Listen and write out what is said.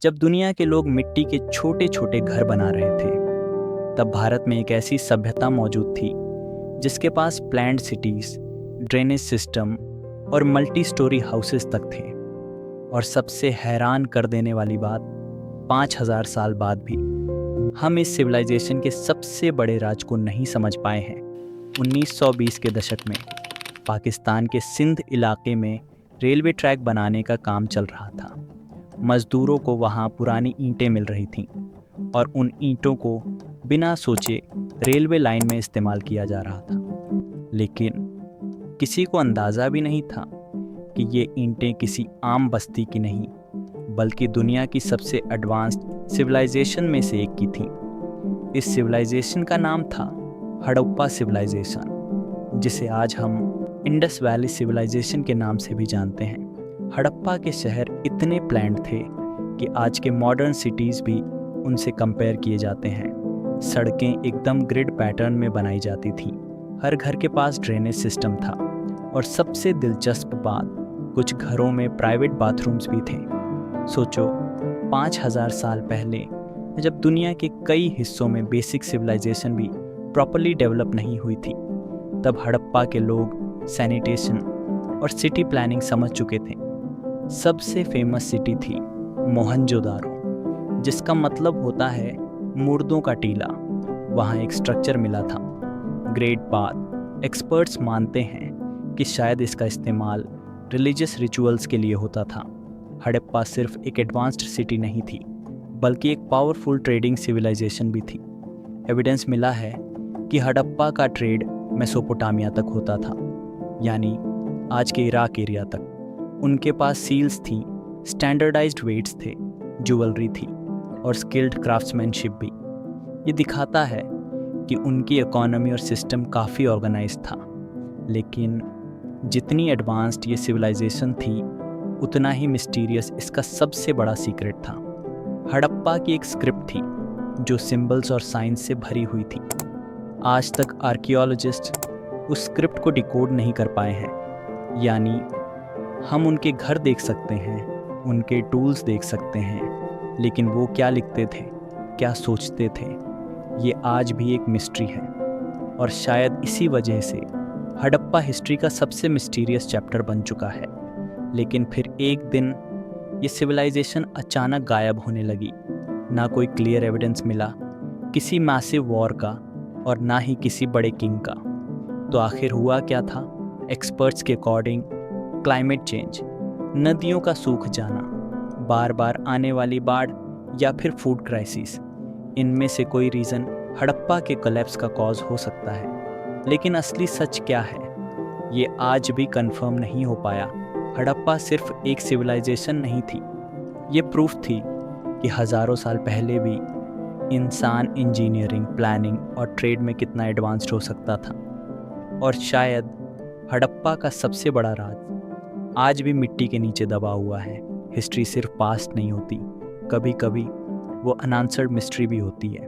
जब दुनिया के लोग मिट्टी के छोटे छोटे घर बना रहे थे, तब भारत में एक ऐसी सभ्यता मौजूद थी जिसके पास प्लान्ड सिटीज, ड्रेनेज सिस्टम और मल्टी स्टोरी हाउसेस तक थे। और सबसे हैरान कर देने वाली बात, 5000 साल बाद भी हम इस सिविलाइजेशन के सबसे बड़े राज को नहीं समझ पाए हैं। 1920 के दशक में पाकिस्तान के सिंध इलाके में रेलवे ट्रैक बनाने का काम चल रहा था। मज़दूरों को वहाँ पुरानी ईंटें मिल रही थीं और उन ईंटों को बिना सोचे रेलवे लाइन में इस्तेमाल किया जा रहा था। लेकिन किसी को अंदाज़ा भी नहीं था कि ये ईंटें किसी आम बस्ती की नहीं, बल्कि दुनिया की सबसे एडवांस्ड सिविलाइजेशन में से एक की थी। इस सिविलाइजेशन का नाम था हड़प्पा सिविलाइजेशन, जिसे आज हम इंडस वैली सिविलाइजेशन के नाम से भी जानते हैं। हड़प्पा के शहर इतने प्लान्ड थे कि आज के मॉडर्न सिटीज़ भी उनसे कंपेयर किए जाते हैं। सड़कें एकदम ग्रिड पैटर्न में बनाई जाती थीं, हर घर के पास ड्रेनेज सिस्टम था और सबसे दिलचस्प बात, कुछ घरों में प्राइवेट बाथरूम्स भी थे। सोचो, 5000 साल पहले जब दुनिया के कई हिस्सों में बेसिक सिविलाइजेशन भी प्रॉपर्ली डेवलप नहीं हुई थी, तब हड़प्पा के लोग सैनिटेशन और सिटी प्लानिंग समझ चुके थे। सबसे फेमस सिटी थी मोहनजोदारो, जिसका मतलब होता है मुर्दों का टीला। वहाँ एक स्ट्रक्चर मिला था, ग्रेट बाथ। एक्सपर्ट्स मानते हैं कि शायद इसका इस्तेमाल रिलीजियस रिचुअल्स के लिए होता था। हड़प्पा सिर्फ एक एडवांस्ड सिटी नहीं थी, बल्कि एक पावरफुल ट्रेडिंग सिविलाइजेशन भी थी। एविडेंस मिला है कि हड़प्पा का ट्रेड मेसोपोटामिया तक होता था, यानी आज के इराक एरिया तक। उनके पास सील्स थी, स्टैंडर्डाइज्ड वेट्स थे, ज्वेलरी थी और स्किल्ड क्राफ्ट्समैनशिप भी। ये दिखाता है कि उनकी इकोनॉमी और सिस्टम काफ़ी ऑर्गेनाइज था। लेकिन जितनी एडवांस्ड ये सिविलाइजेशन थी, उतना ही मिस्टीरियस इसका सबसे बड़ा सीक्रेट था। हड़प्पा की एक स्क्रिप्ट थी जो सिंबल्स और साइंस से भरी हुई थी। आज तक आर्कियोलॉजिस्ट उस स्क्रिप्ट को डिकोड नहीं कर पाए हैं। यानी हम उनके घर देख सकते हैं, उनके टूल्स देख सकते हैं, लेकिन वो क्या लिखते थे, क्या सोचते थे, ये आज भी एक मिस्ट्री है। और शायद इसी वजह से हड़प्पा हिस्ट्री का सबसे मिस्टीरियस चैप्टर बन चुका है। लेकिन फिर एक दिन ये सिविलाइजेशन अचानक गायब होने लगी। ना कोई क्लियर एविडेंस मिला किसी मैसिव वॉर का और ना ही किसी बड़े किंग का। तो आखिर हुआ क्या था? एक्सपर्ट्स के अकॉर्डिंग क्लाइमेट चेंज, नदियों का सूख जाना, बार बार आने वाली बाढ़ या फिर फूड क्राइसिस, इनमें से कोई रीज़न हड़प्पा के कोलैप्स का कॉज हो सकता है। लेकिन असली सच क्या है, ये आज भी कंफर्म नहीं हो पाया। हड़प्पा सिर्फ एक सिविलाइजेशन नहीं थी, ये प्रूफ थी कि हज़ारों साल पहले भी इंसान इंजीनियरिंग, प्लानिंग और ट्रेड में कितना एडवांस्ड हो सकता था। और शायद हड़प्पा का सबसे बड़ा राज आज भी मिट्टी के नीचे दबा हुआ है। हिस्ट्री सिर्फ पास्ट नहीं होती, कभी कभी वो अनआंसर्ड मिस्ट्री भी होती है।